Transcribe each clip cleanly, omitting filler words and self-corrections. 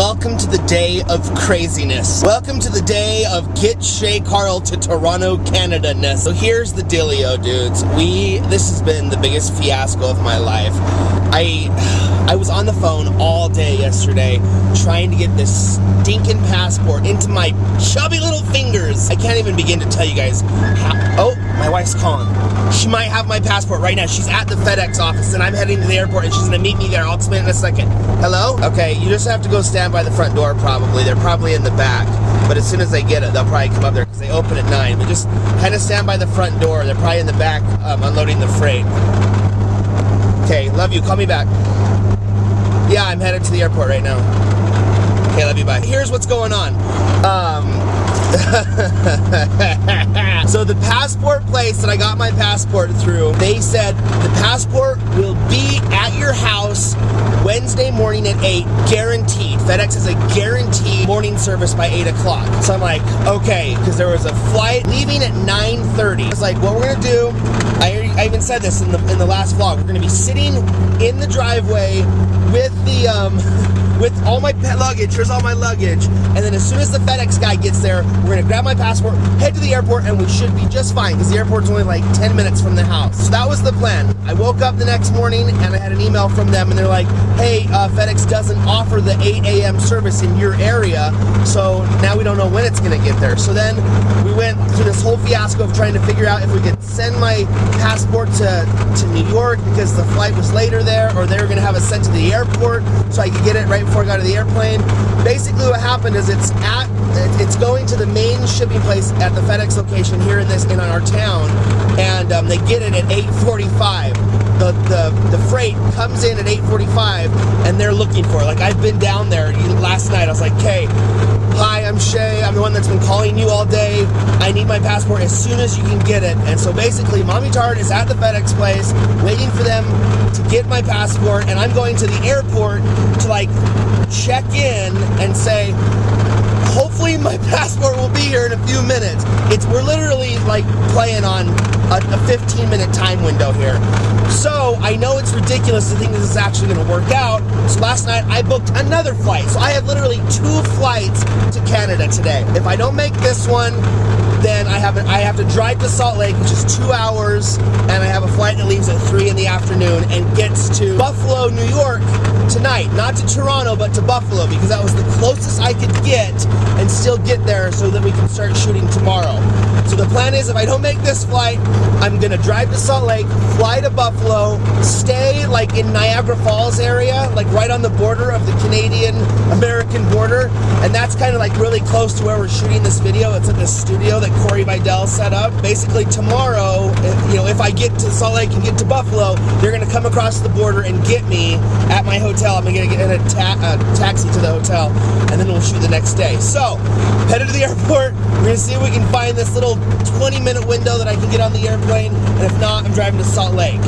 welcome to the day of craziness. Welcome to the day of get Shay Carl to Toronto, Canada-ness. So here's the dealio, dudes. This has been the biggest fiasco of my life. I was on the phone all day yesterday trying to get this stinking passport into my chubby little fingers. I can't even begin to tell you guys how. Oh, my wife's calling. She might have my passport right now. She's at the FedEx office and I'm heading to the airport and she's gonna meet me there. I'll explain in a second. Hello? Okay, you just have to go stand by the front door probably. They're probably in the back. But as soon as they get it, they'll probably come up there because they open at 9. But just kind of stand by the front door. They're probably in the back unloading the freight. Okay, love you. Call me back. Yeah, I'm headed to the airport right now. Okay, love you, bye. Here's what's going on. So the passport place that I got my passport through, they said the passport will be at your house Wednesday morning at 8, guaranteed. FedEx is a guaranteed morning service by 8 o'clock. So I'm like, okay, because there was a flight leaving at 9:30. It's like, what we're gonna do, I even said this in the last vlog, we're gonna be sitting in the driveway with the, with all my luggage. Here's all my luggage. And then as soon as the FedEx guy gets there, we're gonna grab my passport, head to the airport, and we should be just fine because the airport's only like 10 minutes from the house. So that was the plan. I woke up the next morning and I had an email from them and they're like, hey, FedEx doesn't offer the 8 a.m. service in your area, so now we don't know when it's gonna get there. So then we went through this whole fiasco of trying to figure out if we could send my passport to New York because the flight was later there, or they were gonna have us sent to the airport so I could get it right before I got to the airplane. Basically what happened is it's going to the main shipping place at the FedEx location here in our town, and they get it at 8:45. The freight comes in at 8:45 and they're looking for it. Like, I've been down there last night. I was like, okay, hi, I'm Shay. I'm the one that's been calling you all day. I need my passport as soon as you can get it. And so basically, Mommy Tard is at the FedEx place waiting for them to get my passport, and I'm going to the airport to like check in and say, hopefully my passport will be here in a few minutes. We're literally like playing on a 15-minute time window here. So I know it's ridiculous to think this is actually going to work out. So last night I booked another flight. So I have literally 2 flights to Canada today. If I don't make this one, then I have to drive to Salt Lake, which is 2 hours, and I have a flight that leaves at 3 in the afternoon and gets to Buffalo, New York tonight. Not to Toronto, but to Buffalo, because that was the closest I could get and still get there so that we can start shooting tomorrow. So the plan is, if I don't make this flight, I'm gonna drive to Salt Lake, fly to Buffalo, stay like in Niagara Falls area, like right on the border of the Canadian-American border, and that's kind of like really close to where we're shooting this video. It's at this studio that Corey Vidal set up. Basically tomorrow, if I get to Salt Lake and get to Buffalo, they're gonna come across the border and get me at my hotel. I'm gonna get in a taxi to the hotel, and then we'll shoot the next day. So, headed to the airport. We're gonna see if we can find this little 20-minute window that I can get on the airplane, and if not, I'm driving to Salt Lake.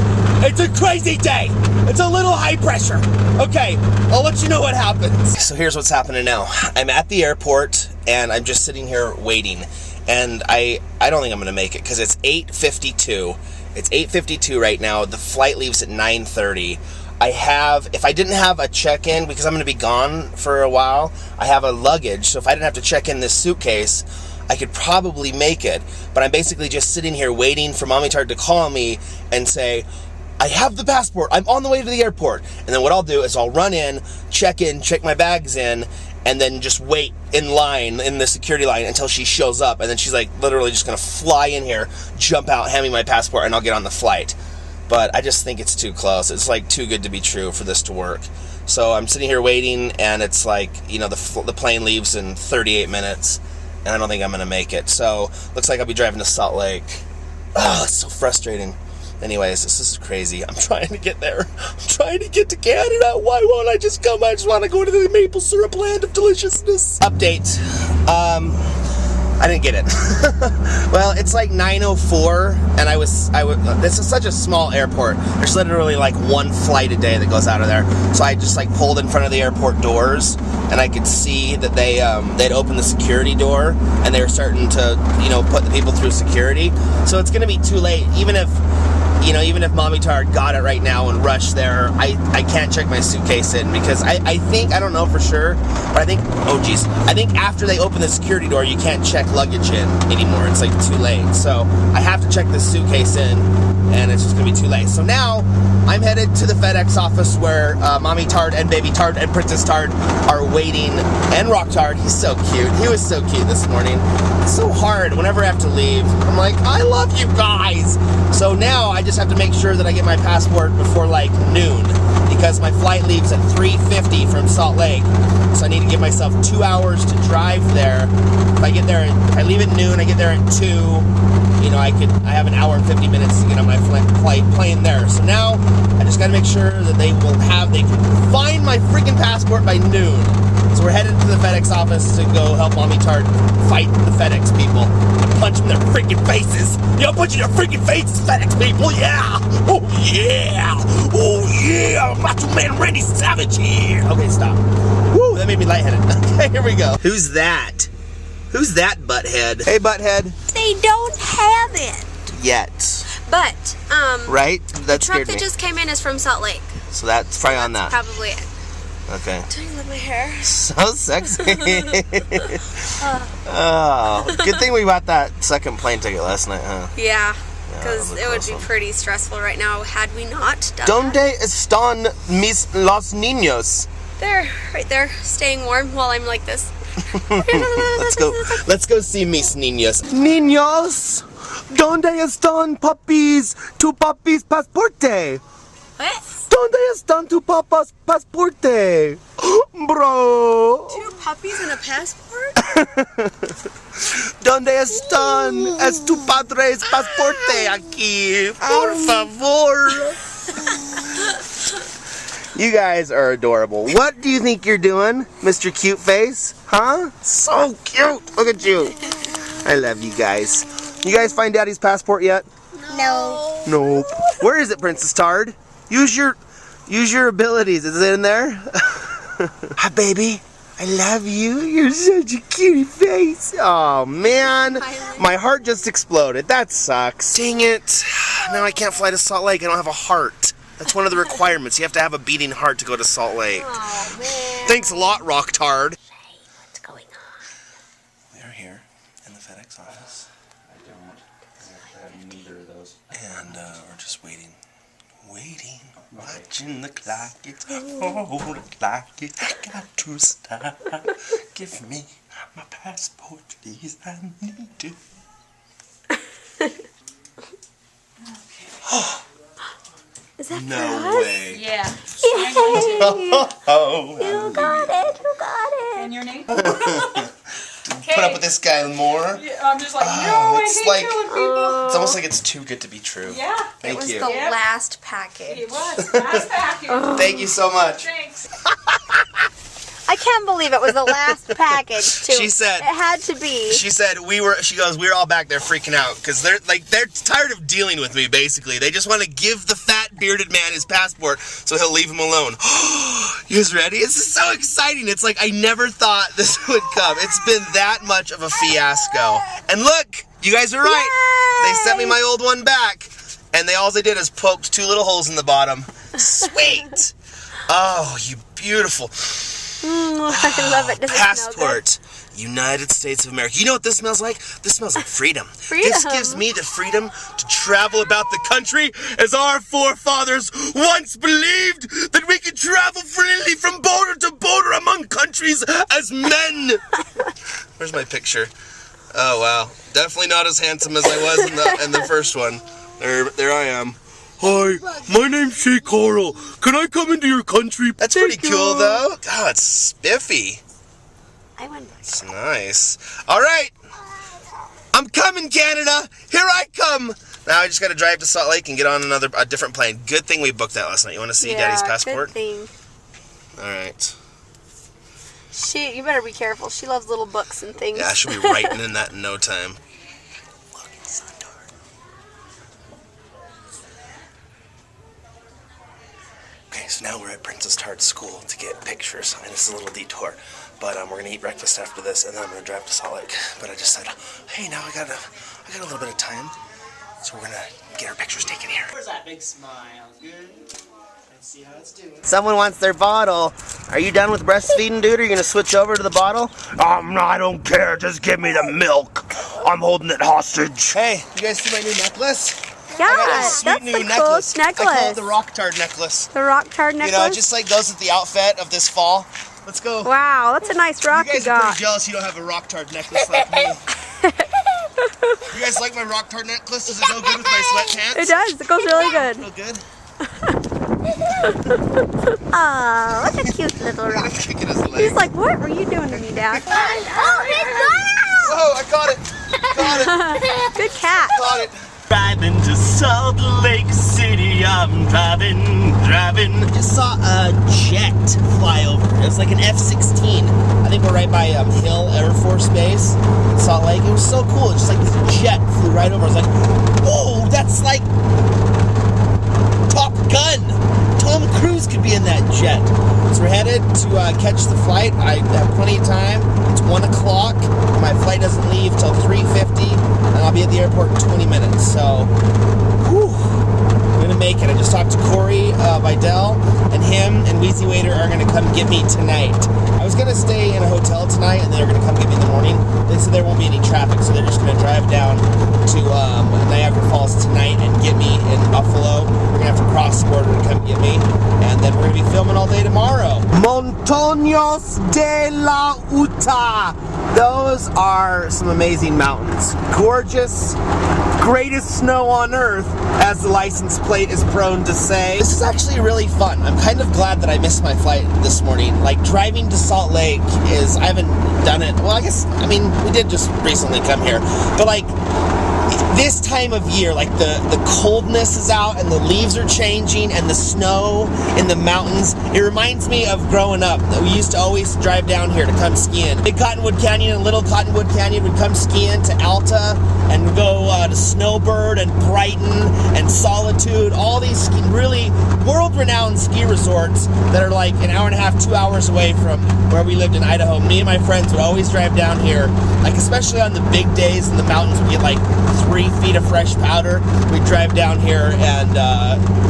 It's a crazy day. It's a little high pressure. Okay, I'll let you know what happens. So here's what's happening now. I'm at the airport, and I'm just sitting here waiting. And I don't think I'm gonna make it because it's 8:52. It's 8:52 right now. The flight leaves at 9:30. If I didn't have a check-in, because I'm gonna be gone for a while, I have a luggage. So if I didn't have to check in this suitcase, I could probably make it. But I'm basically just sitting here waiting for Mommy Tard to call me and say, I have the passport, I'm on the way to the airport. And then what I'll do is I'll run in, check my bags in, and then just wait in line, in the security line, until she shows up. And then she's like literally just gonna fly in here, jump out, hand me my passport, and I'll get on the flight. But I just think it's too close. It's like too good to be true for this to work. So I'm sitting here waiting, and it's like, the plane leaves in 38 minutes, and I don't think I'm gonna make it. So looks like I'll be driving to Salt Lake. Oh, it's so frustrating. Anyways, this is crazy. I'm trying to get there. I'm trying to get to Canada. Why won't I just come? I just want to go to the maple syrup land of deliciousness. Update. I didn't get it. Well, it's like 9:04, and this is such a small airport. There's literally like 1 flight a day that goes out of there. So I just like pulled in front of the airport doors, and I could see that they'd opened the security door, and they were starting to, put the people through security. So it's gonna be too late. Even if you know, even if Mommy Tard got it right now and rushed there, I can't check my suitcase in because I think, I don't know for sure, but I think, oh geez, I think after they open the security door, you can't check luggage in anymore. It's like too late. So I have to check the suitcase in, and it's just gonna be too late. So now I'm headed to the FedEx office where Mommy Tard and Baby Tard and Princess Tard are waiting, and Rock Tard. He's so cute. He was so cute this morning. It's so hard whenever I have to leave. I'm like, I love you guys. So now I just have to make sure that I get my passport before like noon, because my flight leaves at 3:50 from Salt Lake. So I need to give myself 2 hours to drive there. If I get there, if I leave at noon, I get there at 2. You know, I have an hour and 50 minutes to get on my plane there. So now I just got to make sure that they can find my freaking passport by noon. So we're headed to the FedEx office to go help Mommy Tard fight the FedEx people and punch them in their freaking faces. Yo, punch in their freaking faces, FedEx people, yeah! Oh yeah! Oh yeah! Macho Man Randy Savage here! Okay, stop. Woo, that made me lightheaded. Okay, here we go. Who's that? Who's that butthead? Hey, butthead. They don't have it Yet. But, right? That the truck scared that me. just came in is from Salt Lake. So that's probably on that. Probably it. Okay. Don't you love my hair? So sexy. Oh, good thing we bought that second plane ticket last night, huh? Yeah, because that it would was be awesome. pretty stressful right now had we not done ¿Dónde that. están los niños? They're right there, staying warm while I'm like this. Let's go see mis niños. Niños, ¿dónde están papis? Tu papis pasporte. What? ¿Dónde están tu papas pasporte? Bro. 2 puppies and a passport? ¿Dónde están? Es tu padre's pasporte aquí. Por favor. You guys are adorable. What do you think you're doing, Mr. Cute Face? Huh? So cute. Look at you. I love you guys. You guys find Daddy's passport yet? No. Nope. Where is it, Princess Tard? Use your abilities. Is it in there? Hi, baby. I love you. You're such a cutie face. Oh, man. My heart just exploded. That sucks. Dang it. Now I can't fly to Salt Lake. I don't have a heart. That's one of the requirements. You have to have a beating heart to go to Salt Lake. Oh, man. Thanks a lot, Rock Tard. What's going on? We are here in the FedEx office. I have neither of those. And we're just waiting. Watching the clock. It's oh, the clock. It got to stop. Give me my passport, please. I need it. Is that No for us? way. Yeah. Yay! Oh, You got it. You got it. And your name? put up with this guy more. Yeah, I'm just like, no, I it's hate like- killing people. It's almost like it's too good to be true. Yeah, Thank It was you. the Yep. last package. it was. Last package. Thank you so much. Thanks. I can't believe it was the last package, too. She said- It had to be. She said we were all back there freaking out because they're tired of dealing with me. Basically, they just want to give the fat bearded man his passport so he'll leave him alone. You guys ready? This is so exciting. It's like I never thought this would come. It's been that much of a fiasco. And look, you guys are right. They sent me my old one back, and all they did is poked 2 little holes in the bottom. Sweet. Oh, you beautiful. I love it. Does it smell Passport. United States of America. You know what this smells like? This smells like freedom. Freedom. This gives me the freedom to travel about the country as our forefathers once believed that we could travel freely from border to border among countries as men. Where's my picture? Oh, wow. Definitely not as handsome as I was in the first one. There I am. Hi, my name's Shay Carl. Can I come into your country? That's pretty cool, though. Oh, it's spiffy. I went back. It's nice. All right. I'm coming, Canada. Here I come. Now I just got to drive to Salt Lake and get on a different plane. Good thing we booked that last night. You want to see Daddy's passport? Good thing. All right. You better be careful. She loves little books and things. Yeah, she'll be writing in that in no time. Look, it's so dark. Okay, so now we're at Princess Tard's school to get pictures, and it's a little detour. But we're gonna eat breakfast after this, and then I'm gonna drive to Salt Lake. But I just said, hey, now I got a little bit of time, so we're gonna get our pictures taken here. Where's that big smile? Good. Let's see how it's doing. Someone wants their bottle. Are you done with breastfeeding, dude? Are you gonna switch over to the bottle? I don't care. Just give me the milk. I'm holding it hostage. Hey, you guys see my new necklace? Yeah, I got a that's sweet the new coolest I call it necklace. the rock tard necklace. The rock tard necklace? You know, it just like goes with the outfit of this fall. Let's go. Wow, that's a nice rock You guys you are got. pretty jealous you don't have a rock tard necklace like me. You guys like my rock tard necklace? Does it go good with my sweatpants? It does. It goes really good. Real good. Oh, what a cute little rock. Kicking his leg. He's like, what were you doing to me, Dad? Whoa, I caught it. Got it. Good cat. Got it. Driving to Salt Lake City. I'm driving. I just saw a jet fly over. It was like an F-16. I think we're right by Hill Air Force Base in Salt Lake. It was so cool. It's just like this jet flew right over. I was like, whoa, that's like Top Gun. Tom Cruise could be in that jet. So we're headed to catch the flight. I have plenty of time. It's 1 o'clock. My flight doesn't leave till 3:50, and I'll be at the airport in 20 minutes. So, whew, I'm gonna make it. I just talked to Corey Vidal, and him and Wheezy Waiter are gonna come get me tonight. I was gonna stay in a hotel tonight, and they're gonna come get me in the morning. They said there won't be any traffic, so they're just gonna drive down to Niagara Falls tonight and get me in Buffalo. We're gonna have to cross the border to come get me, and then we're gonna be filming all day tomorrow. Montañas de la Uta. Those are some amazing mountains. Gorgeous, greatest snow on earth, as the license plate is prone to say. This is actually really fun. I'm kind of glad that I missed my flight this morning. Like, driving to Salt Lake is, I haven't done it. Well, I mean, we did just recently come here, but like, this time of year, like the coldness is out and the leaves are changing and the snow in the mountains. It reminds me of growing up. We used to always drive down here to come skiing. Big Cottonwood Canyon and Little Cottonwood Canyon would come skiing to Alta and we'd go to Snowbird and Brighton and Solitude. All these really world-renowned ski resorts that are like an hour and a half, 2 hours away from where we lived in Idaho. Me and my friends would always drive down here, like especially on the big days in the mountains, we get like 3 feet of fresh powder. We'd drive down here and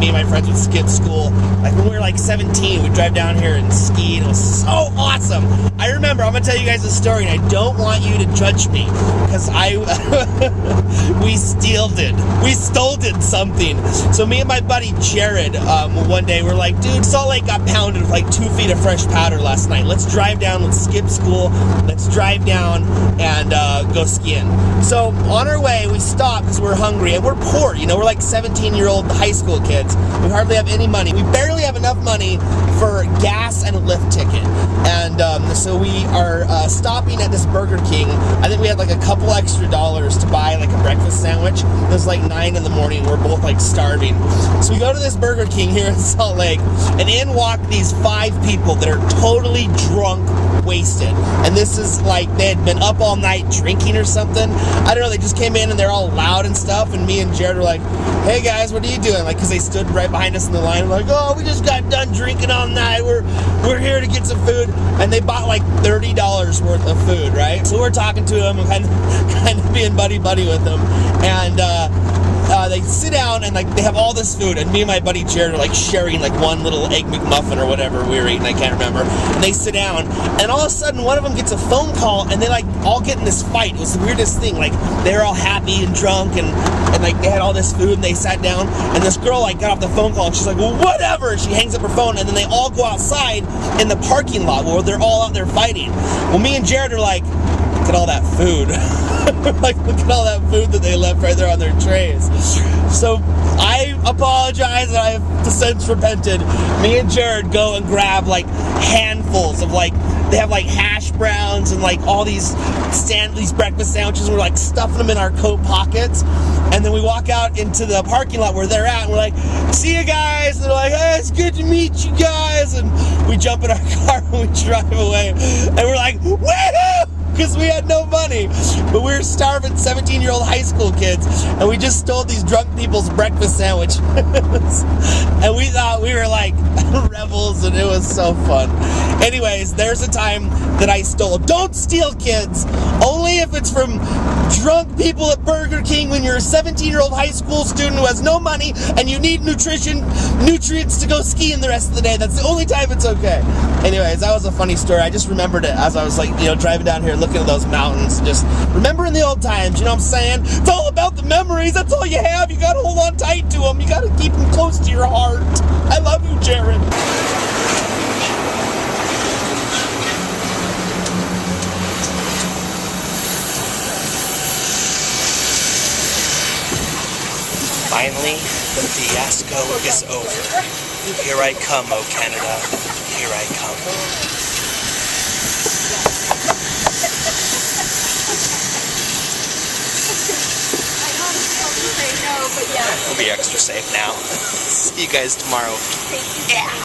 me and my friends would skip school. Like when we were like 17, we'd drive down here and ski, and it was so awesome. I remember, I'm gonna tell you guys a story, and I don't want you to judge me, because we stole something. So me and my buddy Jared, one day we're like, dude, Salt Lake got pounded with like 2 feet of fresh powder last night. Let's drive down, let's skip school, let's drive down and go skiing. So on our way, we stopped because we're hungry and we're poor. You know, we're like 17-year-old high school kids. We hardly have any money. We barely have enough money for gas and a lift ticket. And so we are stopping at this Burger King. I think we had like a couple extra dollars to buy like a breakfast sandwich. It was like 9 in the morning. We're both like starving. So we go to this Burger King here in Salt Lake, and in walk these 5 people that are totally drunk, wasted. And this is like they had been up all night drinking or something. I don't know, they just came in and they're all loud and stuff, and me and Jared were like, hey guys, what are you doing? Like, because they stood right behind us in the line. We're like, oh, we just got done drinking all night. We're here to get some food. And they bought like $30 worth of food, right? So we're talking to them and kind of being buddy-buddy with them. And they sit down and like they have all this food, and me and my buddy Jared are like sharing like one little Egg McMuffin or whatever we were eating, I can't remember. And they sit down, and all of a sudden one of them gets a phone call, and they like all get in this fight. It was the weirdest thing. Like they're all happy and drunk, and like they had all this food, and they sat down, and this girl like got off the phone call, and she's like, well, whatever. She hangs up her phone, and then they all go outside in the parking lot where they're all out there fighting. Well, me and Jared are like, look at all that food. Like, look at all that food that they left right there on their trays. So I apologize, and I have since repented. Me and Jared go and grab like handfuls of like, they have like hash browns and like all these breakfast sandwiches, and we're like stuffing them in our coat pockets. And then we walk out into the parking lot where they're at, and we're like, see you guys. And they're like, hey, it's good to meet you guys. And we jump in our car and we drive away. And we're like, woohoo! Because we had no money. But we were starving 17-year-old high school kids, and we just stole these drunk people's breakfast sandwich. And we thought we were like rebels, and it was so fun. Anyways, there's a time that I stole. Don't steal, kids. Only if it's from drunk people at Burger King when you're a 17-year-old high school student who has no money and you need nutrients to go skiing the rest of the day. That's the only time it's okay. Anyways, that was a funny story. I just remembered it as I was like, driving down here looking at those mountains, just remembering the old times, you know what I'm saying? It's all about the memories. That's all you have. You got to hold on tight to them. You got to keep them close to your heart. I love you, Jared. Finally, the fiasco is over. Here I come, oh Canada. Here I come. We'll be extra safe now. See you guys tomorrow. Yeah.